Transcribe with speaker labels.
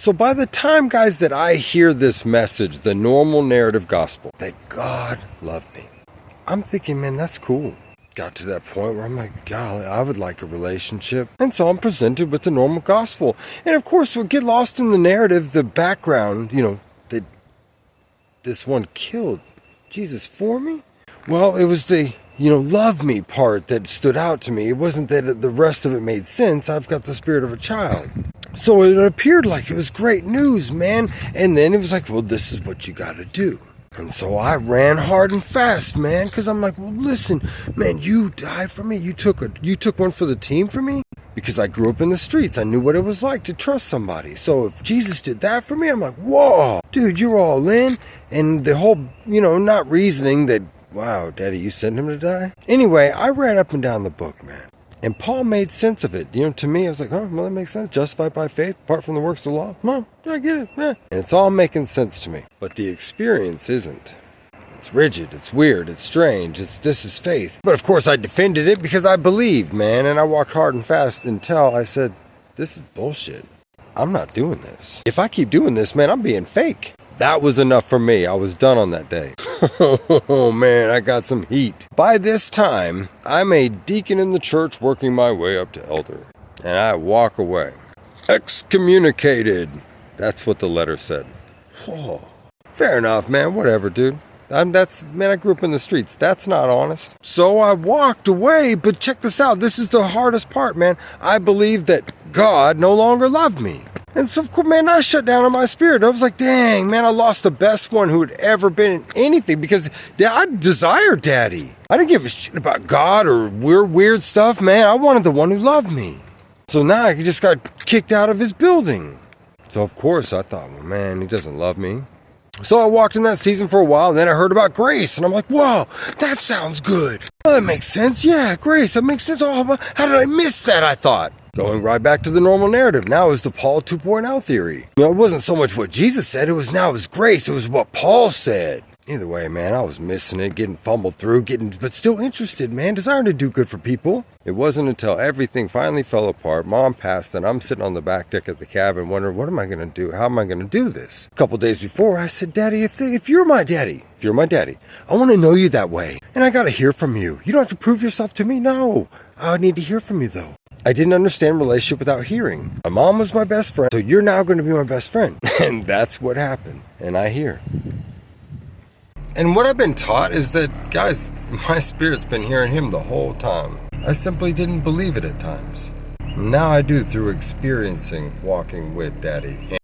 Speaker 1: So by the time, guys, that I hear this message, the normal narrative gospel, that God loved me, I'm thinking, man, that's cool. Got to that point where I'm like, golly, I would like a relationship. And so I'm presented with the normal gospel. And of course, we'll get lost in the narrative, the background, that this one killed Jesus for me. Well, it was the, love me part that stood out to me. It wasn't that the rest of it made sense. I've got the spirit of a child. So it appeared like it was great news, man. And then it was like, well, this is what you got to do. And so I ran hard and fast, man, because I'm like, well, listen, man, you died for me. You took one for the team for me, because I grew up in the streets. I knew what it was like to trust somebody. So if Jesus did that for me, I'm like, whoa, dude, you're all in. And the whole, not reasoning that, wow, Daddy, you sent him to die. Anyway, I ran up and down the book, man. And Paul made sense of it. To me, I was like, oh, well, that makes sense. Justified by faith, apart from the works of the law. Well, I get it. Yeah. And it's all making sense to me. But the experience isn't. It's rigid. It's weird. It's strange. This is faith. But of course, I defended it because I believed, man. And I walked hard and fast until I said, this is bullshit. I'm not doing this. If I keep doing this, man, I'm being fake. That was enough for me. I was done on that day. Oh man, I got some heat. By this time, I'm a deacon in the church working my way up to elder. And I walk away. Excommunicated. That's what the letter said. Oh, fair enough, man. Whatever, dude. I grew up in the streets. That's not honest. So I walked away, but check this out. This is the hardest part, man. I believed that God no longer loved me. And so, man, I shut down on my spirit. I was like, dang, man, I lost the best one who had ever been in anything because I desired Daddy. I didn't give a shit about God or weird stuff, man. I wanted the one who loved me. So now I just got kicked out of his building. So, of course, I thought, well, man, he doesn't love me. So I walked in that season for a while, and then I heard about grace, and I'm like, whoa, that sounds good. Well, that makes sense. Yeah, grace, that makes sense. Oh, how did I miss that, I thought. Going right back to the normal narrative. Now is the Paul 2.0 theory. It wasn't so much what Jesus said. It was grace. It was what Paul said. Either way, man, I was missing it, getting fumbled through, but still interested, man, desiring to do good for people. It wasn't until everything finally fell apart, Mom passed, and I'm sitting on the back deck of the cabin wondering, what am I going to do? How am I going to do this? A couple days before, I said, Daddy, if you're my daddy, I want to know you that way. And I got to hear from you. You don't have to prove yourself to me. No, I need to hear from you, though. I didn't understand relationship without hearing. My mom was my best friend, so you're now going to be my best friend. And that's what happened. And I hear. And what I've been taught is that, guys, my spirit's been hearing him the whole time. I simply didn't believe it at times. Now I do through experiencing walking with Daddy.